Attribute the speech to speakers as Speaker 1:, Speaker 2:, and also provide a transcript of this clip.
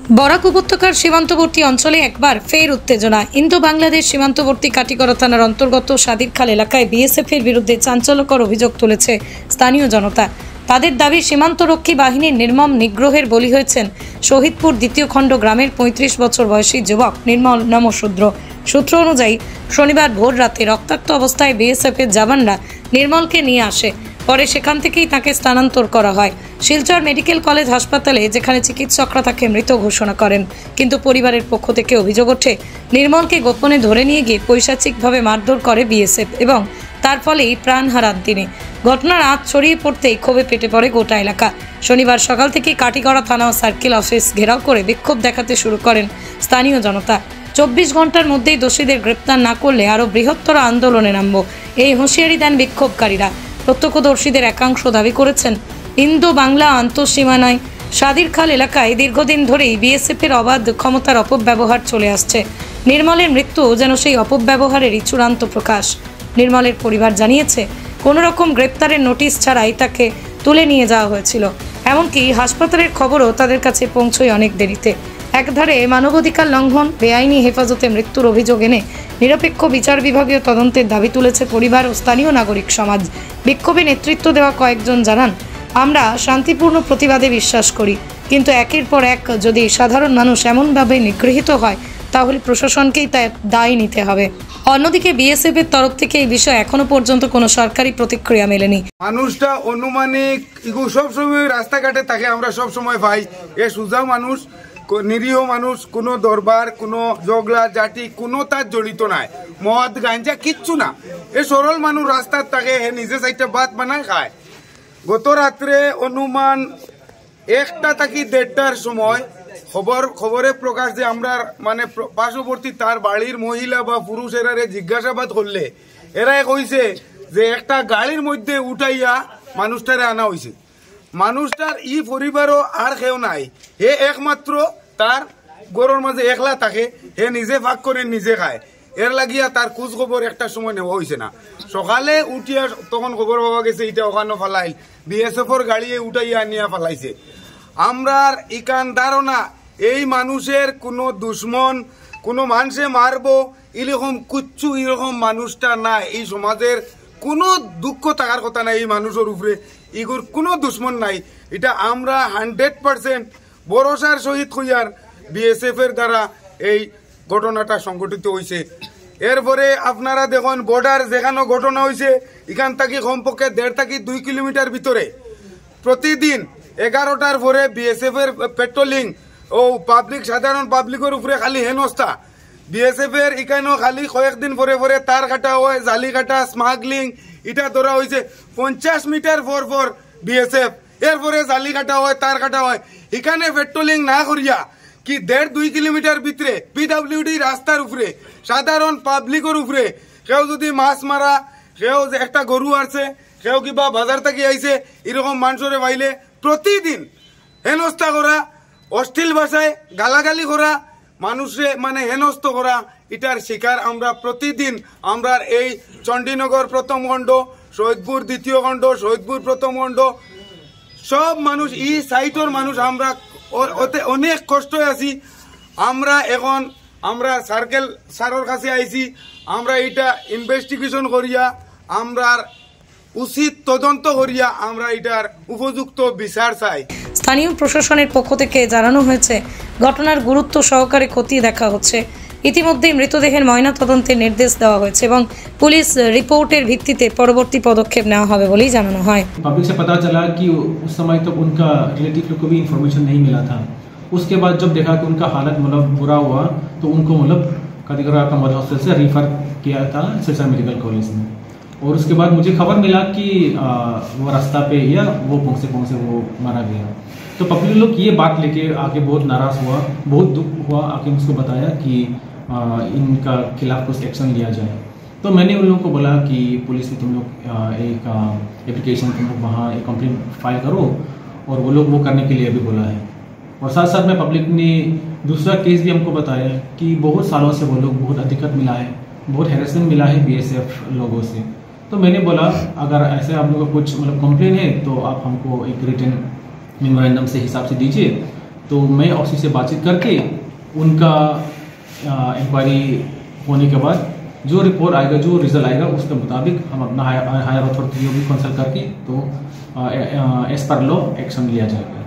Speaker 1: বরাক উপত্যকার সীমান্তবর্তী অঞ্চলে একবার ফের উত্তেজনা। ইন্দো বাংলাদেশ সীমান্তবর্তী কাটিগড়া থানার অন্তর্গত সাদিরখাল এলাকায় বিএসএফের বিরুদ্ধে চাঞ্চল্যকর অভিযোগ তুলেছে স্থানীয় জনতা। তাদের দাবি, সীমান্তরক্ষী বাহিনীর নির্মম নিগ্রহের বলি হয়েছেন শহীদপুর দ্বিতীয় খণ্ড গ্রামের ৩৫ বছর বয়সী যুবক নির্মল নমশূদ্র। সূত্র অনুযায়ী শনিবার ভোর রাতে রক্তাক্ত অবস্থায় বিএসএফের জওয়ানরা নির্মলকে নিয়ে আসে। পরে সেখান থেকেই তাকে স্থানান্তর করা হয় শিলচর মেডিকেল কলেজ হাসপাতালে, যেখানে চিকিৎসকরা তাকে মৃত ঘোষণা করেন। কিন্তু পরিবারের পক্ষ থেকে অভিযোগ ওঠে, নির্মলকে গোপনে ধরে নিয়ে গিয়ে পৈশাচিকভাবে মারধর করে বিএসএফ এবং তার ফলেই প্রাণ হারান তিনি। ঘটনার আঁচ ছড়িয়ে পড়তেই ক্ষোভে পেটে পড়ে গোটা এলাকা। শনিবার সকাল থেকে কাটিগড়া থানা ও সার্কেল অফিস ঘেরাও করে বিক্ষোভ দেখাতে শুরু করেন স্থানীয় জনতা। ২৪ ঘন্টার মধ্যেই দোষীদের গ্রেপ্তার না করলে আরও বৃহত্তর আন্দোলনে নামব, এই হুঁশিয়ারি দেন বিক্ষোভকারীরা। প্রত্যক্ষদর্শীদের একাংশ দাবি করেছেন, ইন্দো বাংলা আন্তঃসীমানায় সাদিরখাল এলাকায় দীর্ঘদিন ধরেই বিএসএফের অবাধ ক্ষমতার অপব্যবহার চলে আসছে। নির্মলের মৃত্যু যেন সেই অপব্যবহারেরই চূড়ান্ত প্রকাশ। নির্মলের পরিবার জানিয়েছে, কোনো রকম গ্রেপ্তারের নোটিশ ছাড়াই তাকে তুলে নিয়ে যাওয়া হয়েছিল। এমনকি হাসপাতালের খবরও তাদের কাছে পৌঁছয় অনেক দেরিতে। একধারে মানবাধিকার লঙ্ঘন, বেআইনি হেফাজতে মৃত্যুর অভিযোগ এনে নিরপেক্ষ বিচার বিভাগীয় তদন্তের দাবি তুলেছে পরিবার ও স্থানীয় নাগরিক সমাজ। বিক্ষোভে নেতৃত্ব দেওয়া কয়েকজন জানান, আমরা শান্তিপূর্ণ প্রতিবাদে বিশ্বাস করি, কিন্তু একের পর এক যদি সাধারণ মানুষ এমনভাবে নিগৃহীত হয় তাহলে প্রশাসনকেই তার দায় নিতে হবে। অন্যদিকে বিএসএফ এর তরফ থেকে এই বিষয়ে এখনো পর্যন্ত কোনো সরকারি প্রতিক্রিয়া মেলেনি।
Speaker 2: মানুষটা অনুমানিক সবসময় রাস্তাঘাটে থাকে, আমরা সব সময় পাই। এ সুজা মানুষ, নিরীহ মানুষ, কোনো দরবার, কোনো জগলা জাতি, কোনো তার জড়িত নাই। মদ গাঞ্জা কিচ্ছু না। এ সরল মানুষ রাস্তার থাকে, হে নিজে চাইটা ভাত বানায় খায়। গত রাত্রে অনুমান 1টা থেকে 1:30টার সময় খবরে প্রকাশ যে আমরা মানে পার্শ্ববর্তী তার বাড়ির মহিলা বা পুরুষেরা জিজ্ঞাসাবাদ করলে এরা কইছে যে একটা গাড়ির মধ্যে উঠাইয়া মানুষটারে আনা হয়েছে। মানুষটার ই পরিবারও আর কেউ নাই, হে একমাত্র তার গরুর মাঝে একলা থাকে, হে নিজে ভাগ করে নিজে খায়। এর লাগিয়া তার খোঁজ খবর একটা সময় নেওয়া হয়েছে না। সকালে উঠিয়া তখন খবর পাওয়া গেছে এটা ওখানে ফালাইল, বিএসএফর গাড়িয়ে উঠাইয়া নিয়ে ফালাইছে। আমরার ইকান ধারণা এই মানুষের কোনো দুশ্মন, কোনো মানুষে মারবো এরকম কুচ্ছু এরকম মানুষটা নাই। এই সমাজের কোনো দুঃখ থাকার কথা নাই এই মানুষের উপরে, এগুর কোনো দুশ্মন নাই। এটা আমরা 100% ভরসার সহিত হইয়ার বিএসএফ এর দ্বারা এই ঘটনাটা সংঘটিত হয়েছে। এরপরে আপনারা দেখুন, বর্ডার যেখানে ঘটনা হয়েছে এখান থেকে কমপক্ষে 1.5 থেকে 2 কিলোমিটার ভিতরে প্রতিদিন 11টার পরে বিএসএফ এর পেট্রোলিং ও পাবলিক, সাধারণ পাবলিকের উপরে খালি হেনস্থা। বিএসএফ এর এখানেও খালি কয়েকদিন পরে পরে তার কাটা হয়, জালি কাটা, স্মাগলিং, এটা ধরা হয়েছে 50 মিটার পর বিএসএফ। এরপরে জালি কাটা হয়, তার কাটা হয়। এখানে পেট্রোলিং না করিয়া কি 1.5-2 কিলোমিটার ভিতরে পিডাব্লিউডি রাস্তার উপরে সাধারণ পাবলিকের উপরে কেউ যদি মাছ মারা, কেউ একটা গরু আসছে, কেউ কিবা বাজার থেকে আইছে, এরকম মানুষরে পাইলে প্রতিদিন হেনস্থা করা, অশ্লীল ভাষায় গালাগালি করা, মানুষে মানে হেনস্থ করা, এটার শিকার আমরা প্রতিদিন। আমরা এই চণ্ডীনগর প্রথম খণ্ড, শহীদপুর দ্বিতীয় খণ্ড, শহীদপুর প্রথম খণ্ড সব মানুষ, এই সাইটের মানুষ আমরা অনেক কষ্ট আছি। আমরা এখন আমরা সার্কেল স্যারের কাছে আইছি, আমরা এটা ইনভেস্টিগেশন করিয়া, আমরা উচিত তদন্ত করিয়া আমরা এটার উপযুক্ত বিচার চাই।
Speaker 1: স্থানীয় প্রশাসনের পক্ষ থেকে জানানো হয়েছে, ঘটনার গুরুত্ব সহকারে খতিয়ে দেখা হচ্ছে। ইতিমধ্যে মৃতদেহের ময়না তদন্তের নির্দেশ দেওয়া হয়েছে এবং পুলিশ রিপোর্টের ভিত্তিতে পরবর্তী পদক্ষেপ নেওয়া হবে বলেই জানানো হয়।
Speaker 3: पब्लिक से पता चला कि उस समय तक उनका रिलेटिव को भी इंफॉर्मेशन नहीं मिला था। उसके बाद जब देखा कि उनका हालत मतलब बुरा हुआ तो उनको मतलब काटीगढ़ा का मदर हॉस्पिटल से रिफर किया था सिलचर मेडिकल कॉलेज में। और उसके बाद मुझे खबर मिला कि वो रास्ता पे या वो पहुँचे वो मारा गया। तो पब्लिक लोग ये बात लेके आके बहुत नाराज़ हुआ, बहुत दुख हुआ, आके मुझको बताया कि इनका खिलाफ कुछ एक्शन लिया जाए। तो मैंने उन लोगों को बोला कि पुलिस में तुम लोग एक एप्लीकेशन तुम लोग वहाँ एक कंप्लेंट फाइल करो, और वो लोग वो करने के लिए भी बोला है। और साथ साथ में पब्लिक ने दूसरा केस भी हमको बताया कि बहुत सालों से वो लोग बहुत दिक्कत मिला है, बहुत हैरेसमेंट मिला है बीएसएफ लोगों से। तो मैंने बोला अगर ऐसे आप लोगों का कुछ मतलब कंप्लेन है तो आप हमको एक रिटन मेमोरेंडम से हिसाब से दीजिए, तो मैं ऑसी से बातचीत करके उनका इंक्वायरी होने के बाद जो रिपोर्ट आएगा, जो रिजल्ट आएगा, उसके मुताबिक हम अपना हायर अथॉरिटी को भी कंसल्ट करके तो एज पर लॉ एक्शन लिया जाएगा।